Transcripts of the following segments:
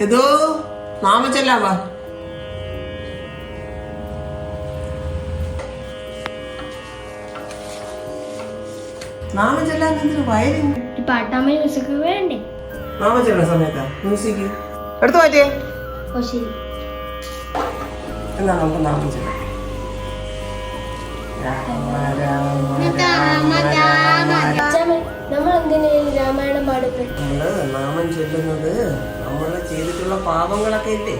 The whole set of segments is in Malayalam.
ഏതോ നാമം ചെല്ലാൻ വാ. നാമം ചെല്ലാൻ എന്തിനു വയലിൻ പാട്ടാമ്മ മ്യൂസിക് വേണ്ടേ? നാമം ചെല്ലുന്ന സമയത്താ മ്യൂസിക് എടുത്തു മാറ്റിയേ. ഓ ശരി. എന്നാ നമുക്ക് നാമം ചെല്ലാം. നമ്മൾ എന്തിനാണ് രാമായണം പാടുന്നത്? നമ്മള് നാമം ചൊല്ലുന്നത് നമ്മള് ചെയ്തിട്ടുള്ള പാപങ്ങളൊക്കെ ഇല്ലേ,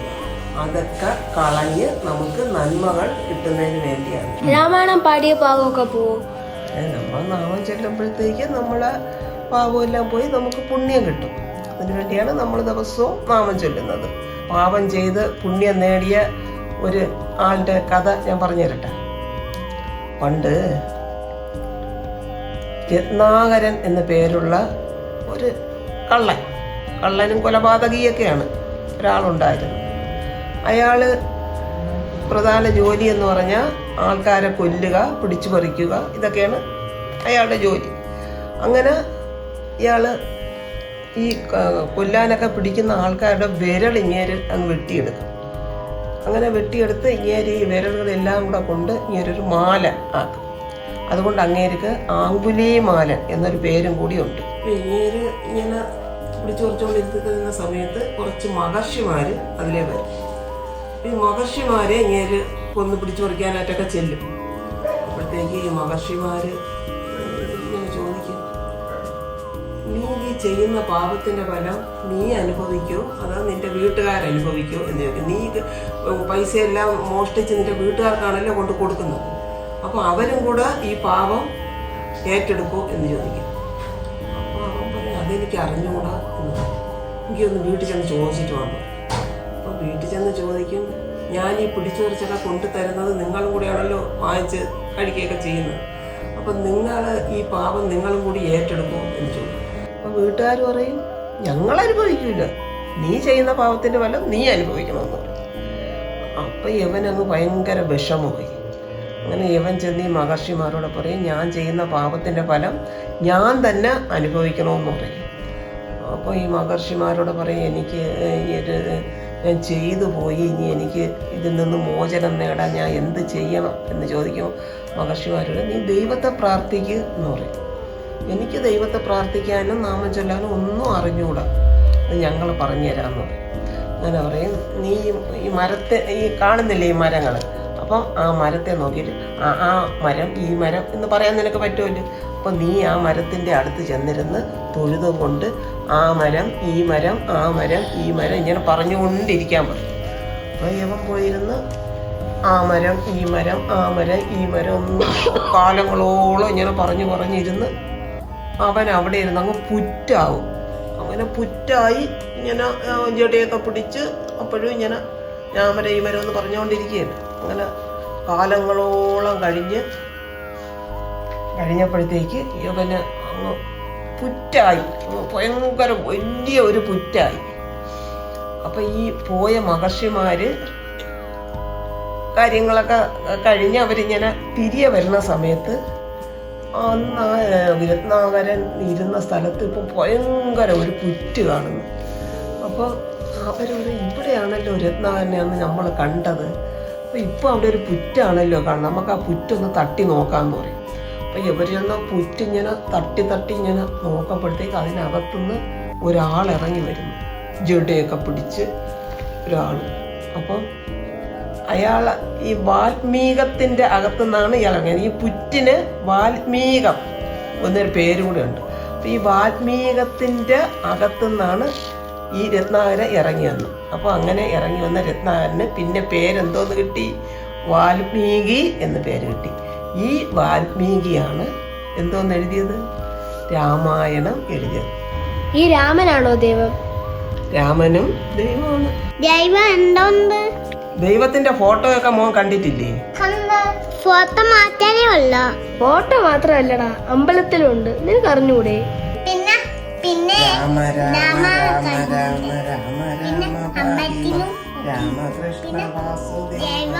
അതൊക്കെ കളഞ്ഞ് നമുക്ക് നന്മകൾ കിട്ടുന്നതിന് വേണ്ടിയാണ്. രാമായണം പാടിയ പാവമൊക്കെ പോവും. നമ്മൾ നാമം ചെല്ലുമ്പോഴത്തേക്ക് നമ്മളെ പാപമെല്ലാം പോയി നമുക്ക് പുണ്യം കിട്ടും. അതിനുവേണ്ടിയാണ് നമ്മൾ ദിവസവും നാമം ചൊല്ലുന്നത്. പാപം ചെയ്ത് പുണ്യം നേടിയ ഒരു ആളുടെ കഥ ഞാൻ പറഞ്ഞു തരട്ടെ. പണ്ട് രത്നാകരൻ എന്ന പേരുള്ള ഒരു കള്ളനും കൊലപാതകിയൊക്കെയാണ് ഒരാളുണ്ടായിരുന്നു. അയാള് പ്രധാന ജോലി എന്ന് പറഞ്ഞാൽ ആൾക്കാരെ കൊല്ലുക, പിടിച്ചു പറിക്കുക, ഇതൊക്കെയാണ് അയാളുടെ ജോലി. അങ്ങനെ ഇയാള് ഈ കൊല്ലാനൊക്കെ പിടിക്കുന്ന ആൾക്കാരുടെ വിരൽ ഇങ്ങേര് അങ്ങ് വെട്ടിയെടുക്കും. അങ്ങനെ വെട്ടിയെടുത്ത് ഇങ്ങേര് ഈ വിരലുകളെല്ലാം കൂടെ കൊണ്ട് ഇങ്ങേരൊരു മാല ആക്കും. അതുകൊണ്ട് അങ്ങേർക്ക് ആങ്കുലീമാലൻ എന്നൊരു പേരും കൂടി ഉണ്ട്. ഇങ്ങേര് ഇങ്ങനെ പിടിച്ചു പറിച്ചുകൊണ്ടിരിക്കുന്ന സമയത്ത് കുറച്ച് മഹർഷിമാര് അതിലേ വരും. ഈ മഹർഷിമാരെ ഇങ്ങേര് കൊന്ന് പിടിച്ചു പറിക്കാനായിട്ടൊക്കെ ചെല്ലും. അപ്പോഴത്തേക്ക് ഈ മഹർഷിമാര് ഇങ്ങനെ ചോദിക്കും, നീ ഈ ചെയ്യുന്ന പാപത്തിന്റെ ഫലം നീ അനുഭവിക്കോ അതോ നിന്റെ വീട്ടുകാരനുഭവിക്കോ എന്ന് ചോദിക്കും. നീ പൈസയെല്ലാം മോഷ്ടിച്ച് നിന്റെ വീട്ടുകാർക്കാണല്ലോ കൊണ്ട് കൊടുക്കുന്നത്, അപ്പോൾ അവരും കൂടെ ഈ പാപം ഏറ്റെടുക്കൂ എന്ന് ചോദിക്കും. അപ്പോൾ അവൻ പറയും, അതെനിക്ക് അറിഞ്ഞുകൂടാ എന്ന് പറയും. എനിക്കൊന്ന് വീട്ടിൽ ചെന്ന് ചോദിച്ചിട്ട് വന്നു. അപ്പോൾ വീട്ടിൽ ചെന്ന് ചോദിക്കും, ഞാൻ ഈ പിടിച്ചു പറിച്ചൊക്കെ കൊണ്ടു തരുന്നത് നിങ്ങളും കൂടെയാണല്ലോ വാങ്ങിച്ച് കഴിക്കുകയൊക്കെ ചെയ്യുന്നത്, അപ്പം നിങ്ങൾ ഈ പാപം നിങ്ങളും കൂടി ഏറ്റെടുക്കും എന്ന് ചോദിക്കും. അപ്പം വീട്ടുകാർ പറയും, ഞങ്ങൾ അനുഭവിക്കില്ല, നീ ചെയ്യുന്ന പാപത്തിൻ്റെ ഫലം നീ അനുഭവിക്കണമെന്ന് പറയും. അപ്പം യവനങ്ങ് ഭയങ്കര വിഷമമായി. അങ്ങനെ യവൻ ചെന്ന് ഈ മഹർഷിമാരോട് പറയും, ഞാൻ ചെയ്യുന്ന പാപത്തിൻ്റെ ഫലം ഞാൻ തന്നെ അനുഭവിക്കണമെന്ന് പറയും. അപ്പോൾ ഈ മഹർഷിമാരോട് പറയും, എനിക്ക് ഞാൻ ചെയ്തു പോയി, ഇനി എനിക്ക് ഇതിൽ നിന്ന് മോചനം നേടാൻ ഞാൻ എന്ത് ചെയ്യണം എന്ന് ചോദിക്കുമ്പോൾ മഹർഷിമാരോട്, നീ ദൈവത്തെ പ്രാർത്ഥിക്കുക എന്ന് പറയും. എനിക്ക് ദൈവത്തെ പ്രാർത്ഥിക്കാനും നാമം ചൊല്ലാനും ഒന്നും അറിഞ്ഞുകൂടാ, അത് ഞങ്ങൾ പറഞ്ഞു തരാമെന്ന് പറയും. അങ്ങനെ പറയും, നീ ഈ മരത്തെ ഈ കാണുന്നില്ലേ ഈ മരങ്ങൾ, അപ്പം ആ മരത്തെ നോക്കിയിട്ട് ആ മരം ഈ മരം എന്ന് പറയാൻ നിനക്ക് പറ്റുമല്ലോ. അപ്പം നീ ആ മരത്തിൻ്റെ അടുത്ത് ചെന്നിരുന്ന് തൊഴുതും കൊണ്ട് ആ മരം ഈ മരം ആ മരം ഈ മരം ഇങ്ങനെ പറഞ്ഞുകൊണ്ടിരിക്കാൻ പറയും. അപ്പോൾ ഇവൻ പോയിരുന്ന് ആ മരം ഈ മരം ആ മരം ഈ മരം ഒന്ന് കാലങ്ങളോളം ഇങ്ങനെ പറഞ്ഞിരുന്ന് അവൻ അവിടെ ഇരുന്ന് അങ്ങ് പുറ്റാവും. അങ്ങനെ പുറ്റായി ഇങ്ങനെ ജടയൊക്കെ പിടിച്ച് അപ്പോഴും ഇങ്ങനെ ഞാൻ മരം ഈ മരം എന്ന് പറഞ്ഞുകൊണ്ടിരിക്കുകയാണ്. അങ്ങനെ കാലങ്ങളോളം കഴിഞ്ഞപ്പോഴത്തേക്ക് ഇവന് അങ്ങ് പുറ്റായി, ഭയങ്കര വലിയ ഒരു പുറ്റായി. അപ്പം ഈ പോയ മഹർഷിമാര് കാര്യങ്ങളൊക്കെ കഴിഞ്ഞ് അവരിങ്ങനെ തിരികെ വരുന്ന സമയത്ത് അന്ന് രത്നാകരൻ ഇരുന്ന സ്ഥലത്ത് ഇപ്പം ഭയങ്കര ഒരു പുറ്റ് കാണുന്നു. അപ്പോൾ അവരൊരു ഇവിടെയാണല്ലോ രത്നാകരനെ അന്ന് നമ്മൾ കണ്ടത്, അപ്പോൾ ഇപ്പോൾ അവിടെ ഒരു പുറ്റാണല്ലോ കാണുന്നത്, നമുക്ക് ആ പുറ്റൊന്ന് തട്ടി നോക്കാമെന്ന് പറയും. അപ്പോൾ ഇവരെന്ന പുറ്റിങ്ങനെ തട്ടി ഇങ്ങനെ നോക്കുമ്പോഴത്തേക്ക് അതിനകത്തുനിന്ന് ഒരാൾ ഇറങ്ങി വരുന്നു, ജഡയൊക്കെ പിടിച്ച് ഒരാൾ. അപ്പം അയാൾ ഈ വാൽമീകത്തിൻ്റെ അകത്തുനിന്നാണ് ഇയാൾ ഇറങ്ങിയത്. ഈ പുറ്റിന് വാൽമീകം എന്നൊരു പേര് കൂടെ ഉണ്ട്. അപ്പം ഈ വാൽമീകത്തിൻ്റെ അകത്തുനിന്നാണ് ഈ രത്നാകരൻ ഇറങ്ങി വന്നു. അപ്പോൾ അങ്ങനെ ഇറങ്ങി വന്ന രത്നാകരന് പിന്നെ പേരെന്തോന്ന് കിട്ടി? വാൽമീകി എന്ന് പേര് കിട്ടി. ഈ വാൽമീകിയാണ് എന്തോന്ന് എഴുതിയത്? രാമായണം എഴുതിയത്. ഈ രാമനാണോ ദൈവം? രാമനും ദൈവമാണ്. ദൈവം എന്തോന്ന്? ദൈവത്തിന്റെ ഫോട്ടോ ഒക്കെ മോൻ കണ്ടിട്ടില്ലേ? ഫോട്ടോ മാറ്റാനേ ഉള്ള. ഫോട്ടോ മാത്രല്ലടാ, അമ്പലത്തിലുണ്ട്, നിനക്ക് അറിഞ്ഞൂടെ? പിന്നെ രാമ രാമ രാമ രാമ രാമ രാമ രാമ കൃഷ്ണ വാസുദേവ